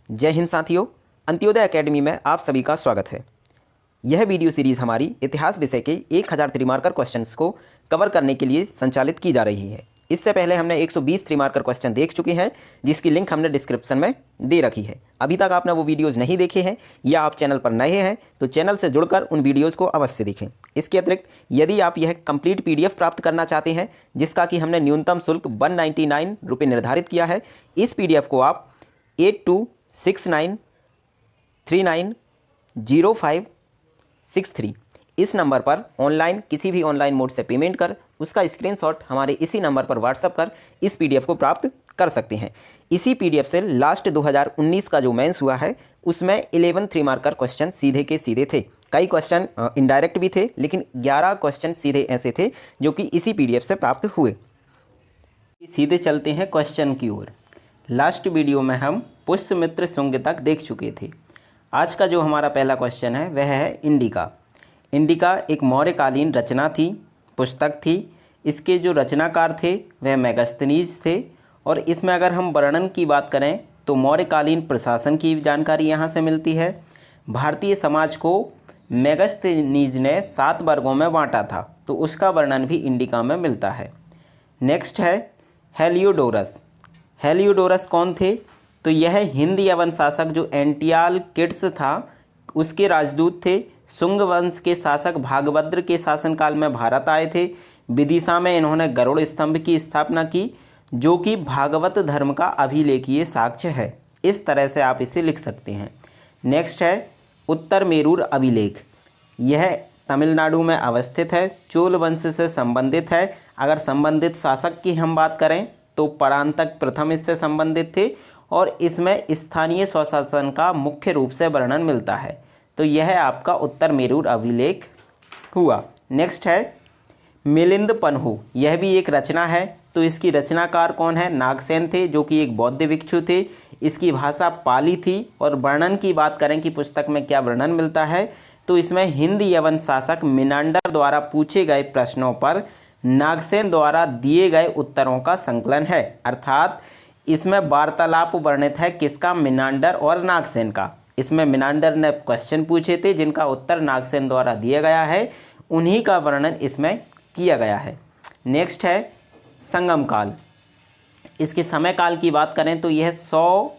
जय हिंद साथियों, अंत्योदय एकेडमी में आप सभी का स्वागत है। यह वीडियो सीरीज़ हमारी इतिहास विषय के 1000 3 मार्कर क्वेश्चंस को कवर करने के लिए संचालित की जा रही है। इससे पहले हमने 120 3 मार्कर क्वेश्चन देख चुके हैं, जिसकी लिंक हमने डिस्क्रिप्शन में दे रखी है। अभी तक आपने वो वीडियोज़ नहीं देखे हैं या आप चैनल पर नए हैं तो चैनल से जुड़कर उन वीडियोज़ को अवश्य देखें। इसके अतिरिक्त यदि आप यह कंप्लीट PDF प्राप्त करना चाहते हैं, जिसका कि हमने न्यूनतम शुल्क 199 रुपये निर्धारित किया है, इस PDF को आप 8269390563 इस नंबर पर ऑनलाइन किसी भी ऑनलाइन मोड से पेमेंट कर उसका स्क्रीनशॉट हमारे इसी नंबर पर व्हाट्सएप कर इस PDF को प्राप्त कर सकते हैं। इसी PDF से लास्ट 2019 का जो मेंस हुआ है उसमें 11 3 मार्कर क्वेश्चन सीधे के सीधे थे। कई क्वेश्चन इनडायरेक्ट भी थे, लेकिन 11 क्वेश्चन सीधे ऐसे थे जो कि इसी PDF से प्राप्त हुए। सीधे चलते हैं क्वेश्चन की ओर। लास्ट वीडियो में हम पुष्यमित्र शुंग तक देख चुके थे। आज का जो हमारा पहला क्वेश्चन है वह है इंडिका। इंडिका एक मौर्यकालीन रचना थी, पुस्तक थी। इसके जो रचनाकार थे वह मेगास्थनीज थे, और इसमें अगर हम वर्णन की बात करें तो मौर्यकालीन प्रशासन की जानकारी यहाँ से मिलती है। भारतीय समाज को मेगास्थनीज ने 7 वर्गों में बांटा था, तो उसका वर्णन भी इंडिका में मिलता है। नेक्स्ट है हेलियोडोरस। हेलियोडोरस कौन थे? तो यह हिंद यवन शासक जो एंटियाल किड्स था उसके राजदूत थे। शुंग वंश के शासक भागभद्र के शासनकाल में भारत आए थे। विदिशा में इन्होंने गरुड़ स्तंभ की स्थापना की, जो कि भागवत धर्म का अभिलेखीय साक्ष्य है। इस तरह से आप इसे लिख सकते हैं। नेक्स्ट है उत्तर मेरूर अभिलेख। यह तमिलनाडु में अवस्थित है, चोल वंश से संबंधित है। अगर संबंधित शासक की हम बात करें तो परांतक प्रथम इससे संबंधित थे, और इसमें स्थानीय स्वशासन का मुख्य रूप से वर्णन मिलता है। तो यह आपका उत्तर मेरूर अभिलेख हुआ। नेक्स्ट है मिलिंद पन्हु। यह भी एक रचना है, तो इसकी रचनाकार कौन है? नागसेन थे, जो कि एक बौद्ध भिक्षु थे। इसकी भाषा पाली थी। और वर्णन की बात करें कि पुस्तक में क्या वर्णन मिलता है, तो इसमें हिंद यवन शासक मिनांडर द्वारा पूछे गए प्रश्नों पर नागसेन द्वारा दिए गए उत्तरों का संकलन है। अर्थात इसमें वार्तालाप वर्णित है किसका? मिनांडर और नागसेन का। इसमें मिनांडर ने क्वेश्चन पूछे थे जिनका उत्तर नागसेन द्वारा दिया गया है, उन्हीं का वर्णन इसमें किया गया है। नेक्स्ट है संगम काल। इसके समय काल की बात करें तो यह 100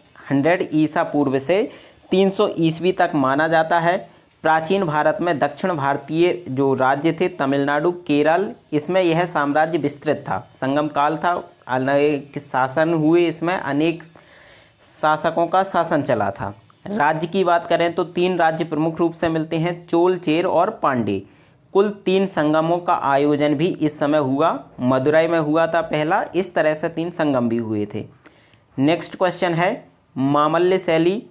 ईसा पूर्व से 300 ईस्वी तक माना जाता है। प्राचीन भारत में दक्षिण भारतीय जो राज्य थे तमिलनाडु, केरल, इसमें यह साम्राज्य विस्तृत था। संगम काल था, अनेक शासन हुए, इसमें अनेक शासकों का शासन चला था। राज्य की बात करें तो 3 राज्य प्रमुख रूप से मिलते हैं, चोल, चेर और पांडे। कुल 3 संगमों का आयोजन भी इस समय हुआ। मदुरई में हुआ था पहला, इस तरह से 3 संगम भी हुए थे। नेक्स्ट क्वेश्चन है मामल्य शैली।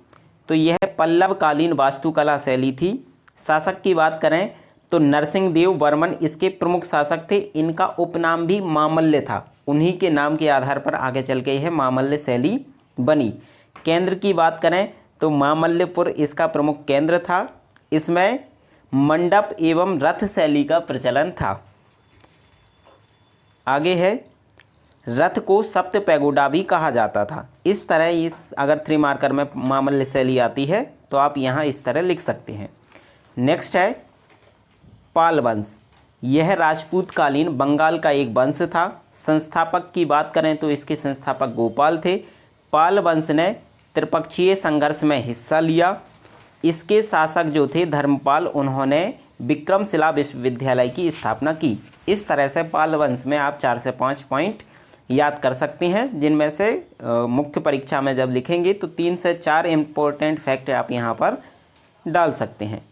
तो यह पल्लवकालीन वास्तुकला शैली थी। शासक की बात करें तो नरसिंह देव वर्मन इसके प्रमुख शासक थे। इनका उपनाम भी मामल्य था, उन्हीं के नाम के आधार पर आगे चल के यह मामल्य शैली बनी। केंद्र की बात करें तो मामल्यपुर इसका प्रमुख केंद्र था। इसमें मंडप एवं रथ शैली का प्रचलन था। आगे है रथ को सप्त पैगोडा भी कहा जाता था। इस तरह इस अगर 3 मार्कर में मामल्य शैली आती है तो आप यहाँ इस तरह लिख सकते हैं। नेक्स्ट है पाल वंश। यह राजपूत कालीन बंगाल का एक वंश था। संस्थापक की बात करें तो इसके संस्थापक गोपाल थे। पाल वंश ने त्रिपक्षीय संघर्ष में हिस्सा लिया। इसके शासक जो थे धर्मपाल, उन्होंने विक्रमशिला विश्वविद्यालय की स्थापना की। इस तरह से पाल वंश में आप 4 से 5 पॉइंट याद कर सकते हैं, जिनमें से मुख्य परीक्षा में जब लिखेंगे तो 3 से 4 इम्पोर्टेंट फैक्ट आप यहाँ पर डाल सकते हैं।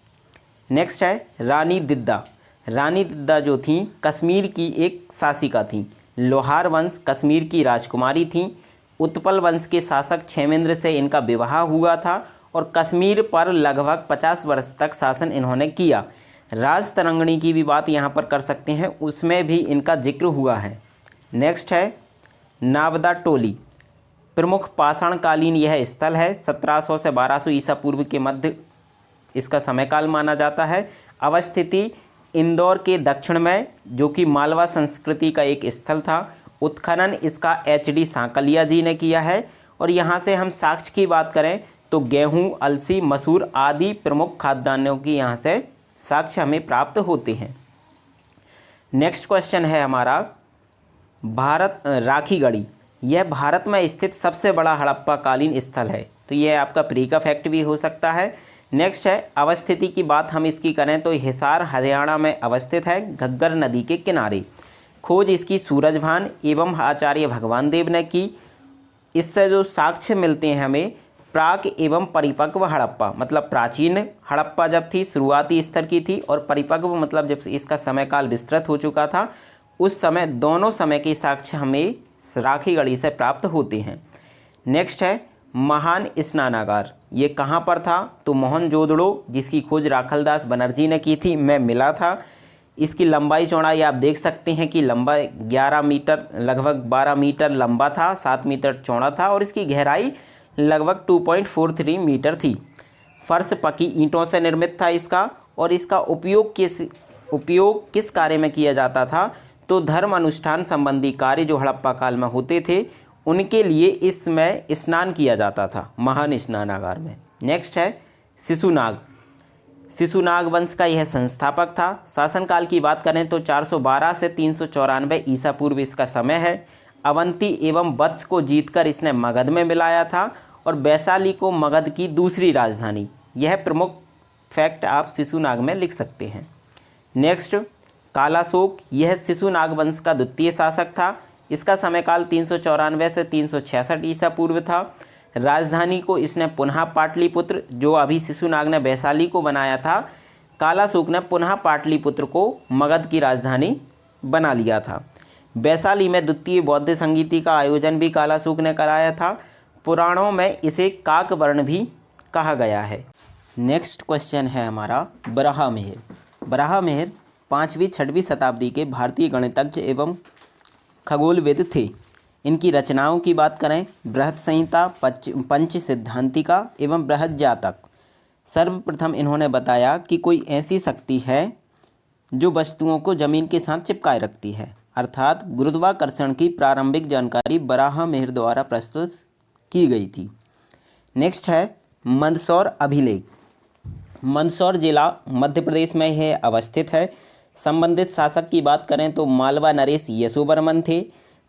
नेक्स्ट है रानी दिद्दा। रानी दिद्दा जो थी कश्मीर की एक शासिका थी। लोहार वंश कश्मीर की राजकुमारी थी। उत्पल वंश के शासक क्षेमेंद्र से इनका विवाह हुआ था, और कश्मीर पर लगभग 50 वर्ष तक शासन इन्होंने किया। राजतरंगिणी की भी बात यहाँ पर कर सकते हैं, उसमें भी इनका जिक्र हुआ है। नेक्स्ट है नावदा टोली। प्रमुख पाषाणकालीन यह स्थल है। 1700 से 1200 ईसा पूर्व के मध्य इसका समयकाल माना जाता है। अवस्थिति इंदौर के दक्षिण में, जो कि मालवा संस्कृति का एक स्थल था। उत्खनन इसका HD सांकलिया जी ने किया है। और यहाँ से हम साक्ष्य की बात करें तो गेहूं, अलसी, मसूर आदि प्रमुख खाद्यान्नों की यहाँ से साक्ष्य हमें प्राप्त होते हैं। नेक्स्ट क्वेश्चन है हमारा भारत राखी गढ़ी। यह भारत में स्थित सबसे बड़ा हड़प्पा कालीन स्थल है। तो यह आपका प्री का फैक्ट भी हो सकता है। नेक्स्ट है अवस्थिति की बात हम इसकी करें तो हिसार हरियाणा में अवस्थित है, घग्गर नदी के किनारे। खोज इसकी सूरजभान एवं आचार्य भगवान देव ने की। इससे जो साक्ष्य मिलते हैं हमें प्राक एवं परिपक्व हड़प्पा, मतलब प्राचीन हड़प्पा जब थी शुरुआती स्तर की थी, और परिपक्व मतलब जब इसका समय काल विस्तृत हो चुका था, उस समय दोनों समय के साक्ष्य हमें राखी गढ़ी से प्राप्त होते हैं। नेक्स्ट है महान स्नानागार। ये कहाँ पर था? तो मोहनजोदड़ो, जिसकी खोज राखलदास बनर्जी ने की थी, में मिला था। इसकी लंबाई चौड़ाई आप देख सकते हैं कि लंबा 11 मीटर, लगभग 12 मीटर लंबा था, 7 मीटर चौड़ा था, और इसकी गहराई लगभग 2.43 मीटर थी। फर्श पकी ईंटों से निर्मित था इसका, और इसका उपयोग किस कार्य में किया जाता था? तो धर्म अनुष्ठान संबंधी कार्य जो हड़प्पा काल में होते थे उनके लिए इसमें स्नान किया जाता था, महान स्नानागार में। नेक्स्ट है शिशुनाग। शिशुनाग वंश का यह संस्थापक था। शासनकाल की बात करें तो 412 से 394 ईसा पूर्व इसका समय है। अवंती एवं वत्स को जीतकर इसने मगध में मिलाया था, और वैशाली को मगध की दूसरी राजधानी। यह प्रमुख फैक्ट आप शिशुनाग में लिख सकते हैं। नेक्स्ट कालाशोक। यह शिशुनाग वंश का द्वितीय शासक था। इसका समयकाल 394 से 366 ईसा पूर्व था। राजधानी को इसने पुनः पाटलिपुत्र, जो अभी शिशुनाग ने वैशाली को बनाया था, कालाशोक ने पुनः पाटलिपुत्र को मगध की राजधानी बना लिया था। वैशाली में द्वितीय बौद्ध संगीति का आयोजन भी कालाशोक ने कराया था। पुराणों में इसे काकवर्ण भी कहा गया है। नेक्स्ट क्वेश्चन है हमारा बराहमिहिर। बराहमिहिर 5वीं-6वीं शताब्दी के भारतीय गणितज्ञ एवं खगोलविद थे। इनकी रचनाओं की बात करें, बृहत संहिता, पंच सिद्धांतिका एवं बृहत जातक। सर्वप्रथम इन्होंने बताया कि कोई ऐसी शक्ति है जो वस्तुओं को जमीन के साथ चिपकाए रखती है, अर्थात गुरुत्वाकर्षण की प्रारंभिक जानकारी बराहमिहिर द्वारा प्रस्तुत की गई थी। नेक्स्ट है मंदसौर अभिलेख। मंदसौर जिला मध्य प्रदेश में यह अवस्थित है। संबंधित शासक की बात करें तो मालवा नरेश यशोवर्मन थे।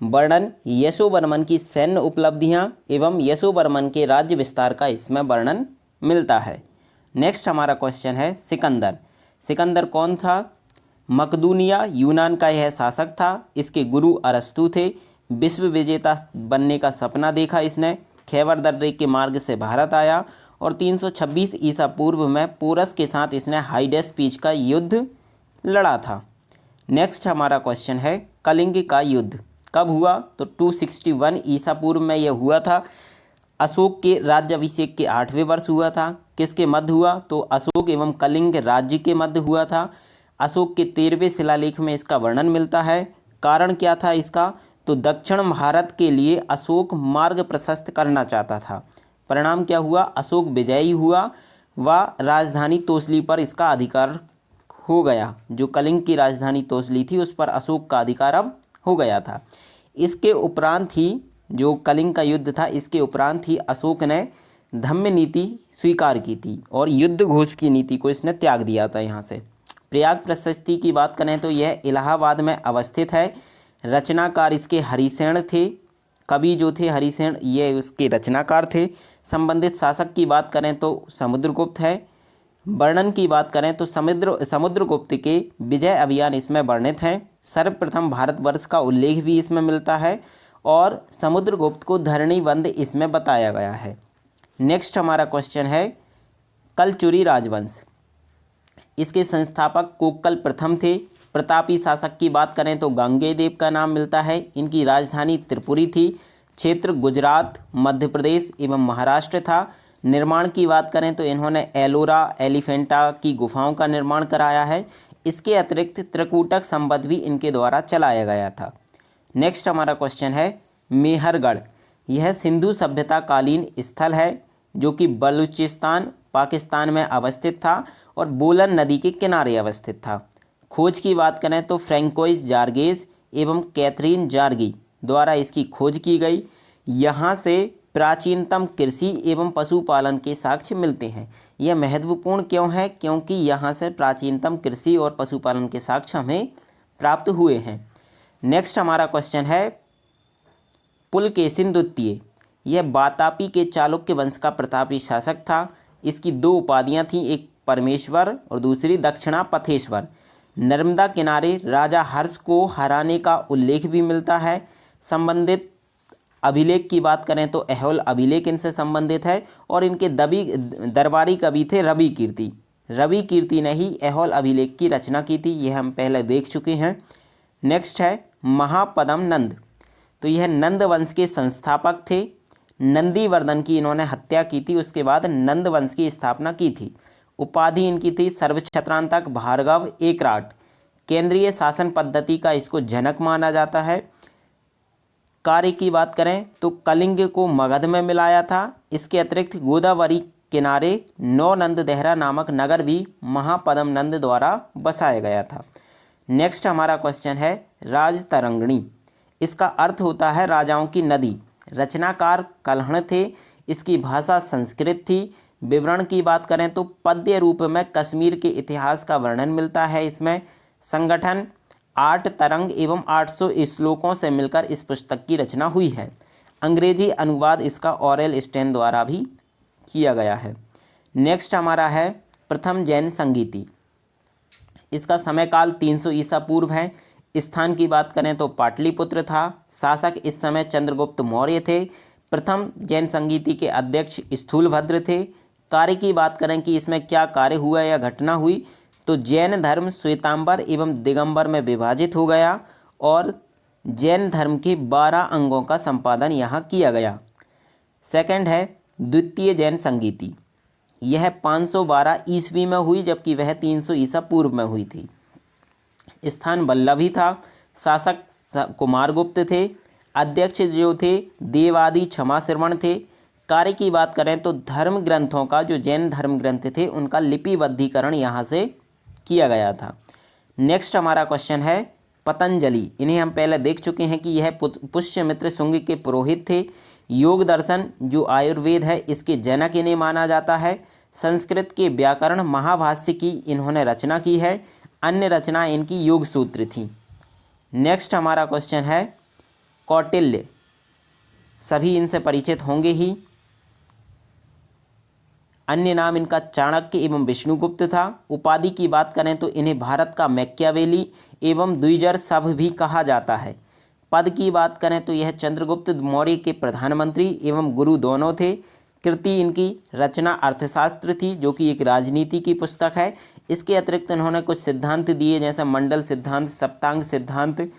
वर्णन यशोवर्मन की सैन्य उपलब्धियां एवं यशोवर्मन के राज्य विस्तार का इसमें वर्णन मिलता है। नेक्स्ट हमारा क्वेश्चन है सिकंदर। सिकंदर कौन था? मकदूनिया यूनान का यह शासक था। इसके गुरु अरस्तु थे। विश्व विजेता बनने का सपना देखा इसने। खैबर दर्रे के मार्ग से भारत आया, और 326 ईसा पूर्व में पोरस के साथ इसने हाइडेस्पीच का युद्ध लड़ा था। नेक्स्ट हमारा क्वेश्चन है कलिंग का युद्ध कब हुआ? तो 261 ईसा पूर्व में यह हुआ था। अशोक के राज्याभिषेक के 8वें वर्ष हुआ था। किसके मध्य हुआ? तो अशोक एवं कलिंग राज्य के मध्य हुआ था। अशोक के 13वें शिलालेख में इसका वर्णन मिलता है। कारण क्या था इसका? तो दक्षिण भारत के लिए अशोक मार्ग प्रशस्त करना चाहता था। परिणाम क्या हुआ? अशोक विजयी हुआ व राजधानी तोसली पर इसका अधिकार हो गया। जो कलिंग की राजधानी तोसली थी उस पर अशोक का अधिकार अब हो गया था। इसके उपरांत ही जो कलिंग का युद्ध था, इसके उपरांत ही अशोक ने धम्म नीति स्वीकार की थी और युद्ध घोष की नीति को इसने त्याग दिया था। यहाँ से प्रयाग प्रशस्ति की बात करें तो यह इलाहाबाद में अवस्थित है। रचनाकार इसके हरिसेन थे। कवि जो थे हरिसेन, ये उसके रचनाकार थे। संबंधित शासक की बात करें तो समुद्रगुप्त है। वर्णन की बात करें तो समुद्रगुप्त के विजय अभियान इसमें वर्णित हैं। सर्वप्रथम भारतवर्ष का उल्लेख भी इसमें मिलता है, और समुद्रगुप्त को धरणीबंध इसमें बताया गया है। नेक्स्ट हमारा क्वेश्चन है कलचुरी राजवंश। इसके संस्थापक कोक्कल प्रथम थे। प्रतापी शासक की बात करें तो गांगेयदेव का नाम मिलता है। इनकी राजधानी त्रिपुरी थी। क्षेत्र गुजरात, मध्य प्रदेश एवं महाराष्ट्र था। निर्माण की बात करें तो इन्होंने एलोरा एलिफेंटा की गुफाओं का निर्माण कराया है। इसके अतिरिक्त त्रिकूटक संवत भी इनके द्वारा चलाया गया था। नेक्स्ट हमारा क्वेश्चन है मेहरगढ़। यह सिंधु सभ्यता कालीन स्थल है जो कि बलूचिस्तान पाकिस्तान में अवस्थित था और बोलन नदी के किनारे अवस्थित था। खोज की बात करें तो फ्रैंकोइस जार्गेस एवं कैथरीन जार्गी द्वारा इसकी खोज की गई। यहाँ से प्राचीनतम कृषि एवं पशुपालन के साक्ष्य मिलते हैं। यह महत्वपूर्ण क्यों है? क्योंकि यहाँ से प्राचीनतम कृषि और पशुपालन के साक्ष्य हमें प्राप्त हुए हैं। नेक्स्ट हमारा क्वेश्चन है पुलकेशिन द्वितीय। यह वातापी के चालुक्य वंश का प्रतापी शासक था। इसकी दो उपाधियां थीं, एक परमेश्वर और दूसरी दक्षिणापथेश्वर। नर्मदा किनारे राजा हर्ष को हराने का उल्लेख भी मिलता है। संबंधित अभिलेख की बात करें तो ऐहोल अभिलेख इनसे संबंधित है और इनके दरबारी कवि थे रवि कीर्ति। रवि कीर्ति ने ही ऐहोल अभिलेख की रचना की थी, यह हम पहले देख चुके हैं। नेक्स्ट है महापद्म नंद। तो यह नंद वंश के संस्थापक थे। नंदीवर्धन की इन्होंने हत्या की थी, उसके बाद नंद वंश की स्थापना की थी। उपाधि इनकी थी सर्वछत्रांतक भार्गव एकराट। केंद्रीय शासन पद्धति का इसको जनक माना जाता है। कार्य की बात करें तो कलिंग को मगध में मिलाया था। इसके अतिरिक्त गोदावरी किनारे नौ नंद देहरा नामक नगर भी महापद्म नंद द्वारा बसाया गया था। नेक्स्ट हमारा क्वेश्चन है राजतरंगिणी। इसका अर्थ होता है राजाओं की नदी। रचनाकार कल्हण थे। इसकी भाषा संस्कृत थी। विवरण की बात करें तो पद्य रूप में कश्मीर के इतिहास का वर्णन मिलता है। इसमें संगठन 8 तरंग एवं 800 श्लोकों से मिलकर इस पुस्तक की रचना हुई है। अंग्रेजी अनुवाद इसका ऑरेल स्टेन द्वारा भी किया गया है। नेक्स्ट हमारा है प्रथम जैन संगीति। इसका समय काल 300 ईसा पूर्व है। स्थान की बात करें तो पाटलिपुत्र था। शासक इस समय चंद्रगुप्त मौर्य थे। प्रथम जैन संगीति के अध्यक्ष स्थूलभद्र थे। कार्य की बात करें कि इसमें क्या कार्य हुआ या घटना हुई तो जैन धर्म श्वेतांबर एवं दिगंबर में विभाजित हो गया और जैन धर्म के 12 अंगों का संपादन यहाँ किया गया। सेकंड है द्वितीय जैन संगीति। यह 512 ईस्वी में हुई जबकि वह 300 ईसा पूर्व में हुई थी। स्थान वल्लभी था। शासक कुमारगुप्त थे। अध्यक्ष जो थे देवादि क्षमा श्रवण थे। कार्य की बात करें तो धर्म ग्रंथों का जो जैन धर्म ग्रंथ थे उनका लिपिबद्धीकरण यहाँ से किया गया था। नेक्स्ट हमारा क्वेश्चन है पतंजलि। इन्हें हम पहले देख चुके हैं कि यह पुष्यमित्र शुंग के पुरोहित थे। योग दर्शन जो आयुर्वेद है इसके जनक इन्हें माना जाता है। संस्कृत के व्याकरण महाभाष्य की इन्होंने रचना की है। अन्य रचना इनकी योग सूत्र थी। नेक्स्ट हमारा क्वेश्चन है कौटिल्य। सभी इनसे परिचित होंगे ही। अन्य नाम इनका चाणक्य एवं विष्णुगुप्त था। उपाधि की बात करें तो इन्हें भारत का मैकियावेली एवं द्विजर सभ भी कहा जाता है। पद की बात करें तो यह चंद्रगुप्त मौर्य के प्रधानमंत्री एवं गुरु दोनों थे। कृति इनकी रचना अर्थशास्त्र थी जो कि एक राजनीति की पुस्तक है। इसके अतिरिक्त इन्होंने कुछ सिद्धांत दिए जैसे मंडल सिद्धांत, सप्तांग सिद्धांत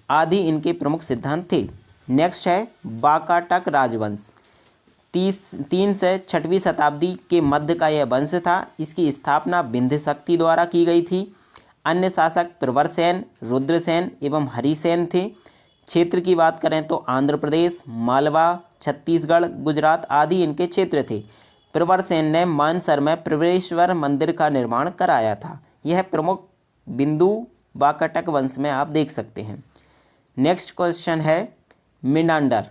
आदि इनके प्रमुख सिद्धांत थे। नेक्स्ट है वाकाटक राजवंश। 3 से 6वीं शताब्दी के मध्य का यह वंश था। इसकी स्थापना विंध्य शक्ति द्वारा की गई थी। अन्य शासक प्रवरसेन, रुद्रसेन एवं हरिसेन थे। क्षेत्र की बात करें तो आंध्र प्रदेश, मालवा, छत्तीसगढ़, गुजरात आदि इनके क्षेत्र थे। प्रवरसेन ने मानसर में प्रवेश्वर मंदिर का निर्माण कराया था। यह प्रमुख बिंदु वाकाटक वंश में आप देख सकते हैं। नेक्स्ट क्वेश्चन है मिनांडर।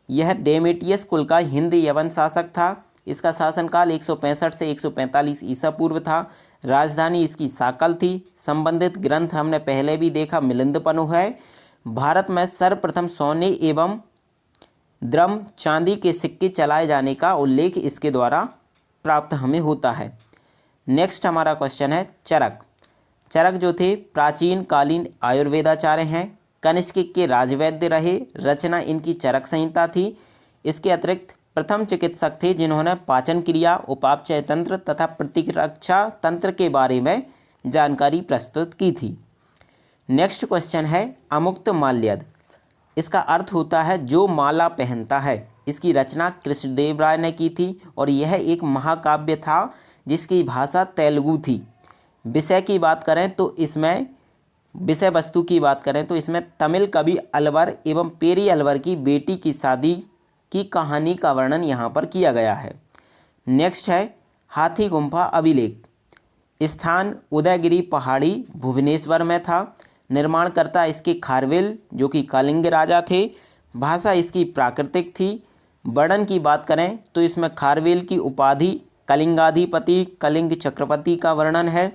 यह डेमेटियस कुल का हिंद यवन शासक था। इसका शासनकाल 165 से 145 ईसा पूर्व था। राजधानी इसकी साकल थी। संबंधित ग्रंथ हमने पहले भी देखा मिलिंदपनु है। भारत में सर्वप्रथम सोने एवं द्रम चांदी के सिक्के चलाए जाने का उल्लेख इसके द्वारा प्राप्त हमें होता है। नेक्स्ट हमारा क्वेश्चन है चरक। चरक जो थे प्राचीन कालीन आयुर्वेदाचार्य हैं। कनिष्क के राजवैद्य रहे। रचना इनकी चरक संहिता थी। इसके अतिरिक्त प्रथम चिकित्सक थे जिन्होंने पाचन क्रिया, उपापचय तंत्र तथा प्रतिरक्षा तंत्र के बारे में जानकारी प्रस्तुत की थी। नेक्स्ट क्वेश्चन है अमुक्त माल्यद। इसका अर्थ होता है जो माला पहनता है। इसकी रचना कृष्णदेव राय ने की थी और यह एक महाकाव्य था जिसकी भाषा तेलुगु थी। विषय की बात करें तो इसमें विषय वस्तु की बात करें तो इसमें तमिल कवि अलवर एवं पेरी अलवर की बेटी की शादी की कहानी का वर्णन यहाँ पर किया गया है। नेक्स्ट है हाथी गुम्फा अभिलेख। स्थान उदयगिरी पहाड़ी भुवनेश्वर में था। निर्माणकर्ता इसके खारवेल जो कि कलिंग राजा थे। भाषा इसकी प्राकृतिक थी। वर्णन की बात करें तो इसमें खारवेल की उपाधि, कलिंगाधिपति, कलिंग चक्रवर्ती का वर्णन है।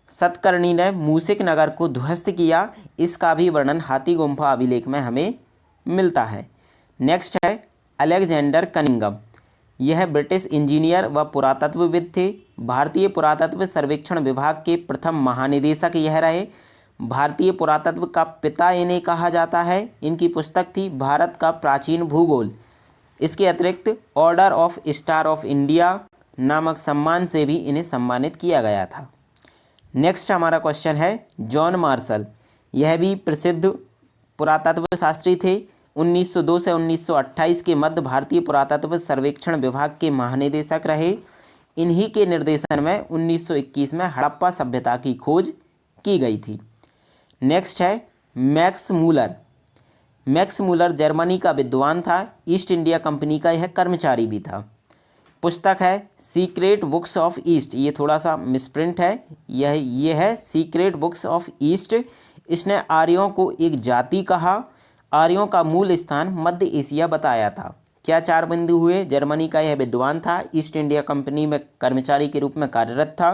सतकर्णी ने मूसिक नगर को ध्वस्त किया, इसका भी वर्णन हाथी गुम्फा अभिलेख में हमें मिलता है। नेक्स्ट है अलेक्जेंडर कनिंघम। यह ब्रिटिश इंजीनियर व पुरातत्वविद थे। भारतीय पुरातत्व सर्वेक्षण विभाग के प्रथम महानिदेशक यह रहे। भारतीय पुरातत्व का पिता इन्हें कहा जाता है। इनकी पुस्तक थी भारत का प्राचीन भूगोल। इसके अतिरिक्त order of star of India नामक सम्मान से भी इन्हें सम्मानित किया गया था। नेक्स्ट हमारा क्वेश्चन है जॉन मार्शल। यह भी प्रसिद्ध पुरातत्व शास्त्री थे। 1902 से 1928 के मध्य भारतीय पुरातत्व सर्वेक्षण विभाग के महानिदेशक रहे। इन्हीं के निर्देशन में 1921 में हड़प्पा सभ्यता की खोज की गई थी। नेक्स्ट है Max Muller. Max Muller Germany का विद्वान था। ईस्ट इंडिया कंपनी का यह कर्मचारी भी था। पुस्तक है सीक्रेट बुक्स ऑफ ईस्ट। ये थोड़ा सा मिसप्रिंट है, ये है सीक्रेट बुक्स ऑफ ईस्ट। इसने आर्यों को एक जाति कहा। आर्यों का मूल स्थान मध्य एशिया बताया था। क्या 4 बिंदु हुए? जर्मनी का यह विद्वान था, ईस्ट इंडिया कंपनी में कर्मचारी के रूप में कार्यरत था।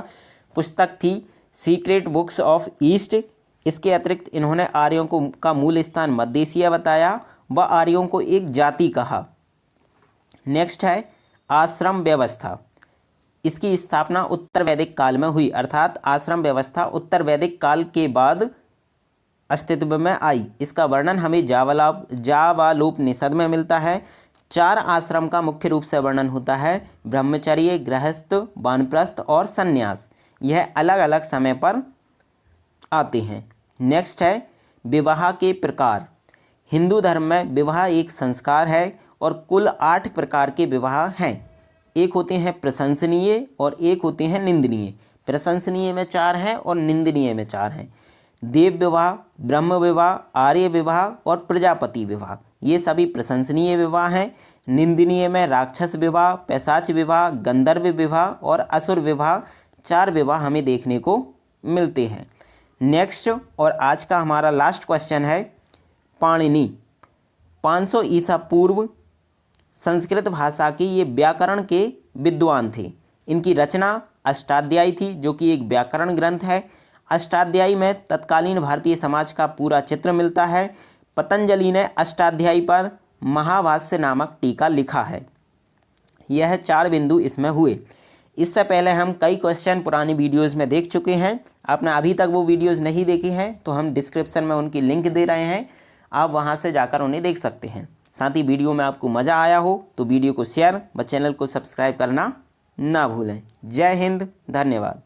पुस्तक थी सीक्रेट बुक्स ऑफ ईस्ट। इसके अतिरिक्त इन्होंने आर्यों को का मूल स्थान मध्य एशिया बताया व आर्यों को एक जाति कहा। नेक्स्ट है आश्रम व्यवस्था। इसकी स्थापना उत्तर वैदिक काल में हुई, अर्थात आश्रम व्यवस्था उत्तर वैदिक काल के बाद अस्तित्व में आई। इसका वर्णन हमें जावालोपनिषद में मिलता है। 4 आश्रम का मुख्य रूप से वर्णन होता है, ब्रह्मचर्य, गृहस्थ, वानप्रस्थ और संन्यास। यह अलग अलग समय पर आते हैं। नेक्स्ट है विवाह के प्रकार। हिंदू धर्म में विवाह एक संस्कार है और कुल 8 प्रकार के विवाह हैं। एक होते हैं प्रशंसनीय और एक होते हैं निंदनीय। प्रशंसनीय में 4 हैं और निंदनीय में 4 हैं। देव विवाह, ब्रह्म विवाह, आर्य विवाह और प्रजापति विवाह, ये सभी प्रशंसनीय विवाह हैं। निंदनीय में राक्षस विवाह, पैशाच विवाह, गंधर्व विवाह और असुर विवाह, 4 विवाह हमें देखने को मिलते हैं। नेक्स्ट और आज का हमारा लास्ट क्वेश्चन है पाणिनि। 500 ईसा पूर्व संस्कृत भाषा के ये व्याकरण के विद्वान थे। इनकी रचना अष्टाध्यायी थी, जो कि एक व्याकरण ग्रंथ है। अष्टाध्यायी में तत्कालीन भारतीय समाज का पूरा चित्र मिलता है। पतंजलि ने अष्टाध्यायी पर महाभाष्य नामक टीका लिखा है। यह 4 बिंदु इसमें हुए। इससे पहले हम कई क्वेश्चन पुरानी वीडियोस में देख चुके हैं। आपने अभी तक वो वीडियोस नहीं देखी हैं तो हम डिस्क्रिप्शन में उनकी लिंक दे रहे हैं, आप वहां से जाकर उन्हें देख सकते हैं। साथ ही वीडियो में आपको मज़ा आया हो तो वीडियो को शेयर व चैनल को सब्सक्राइब करना ना भूलें। जय हिंद, धन्यवाद।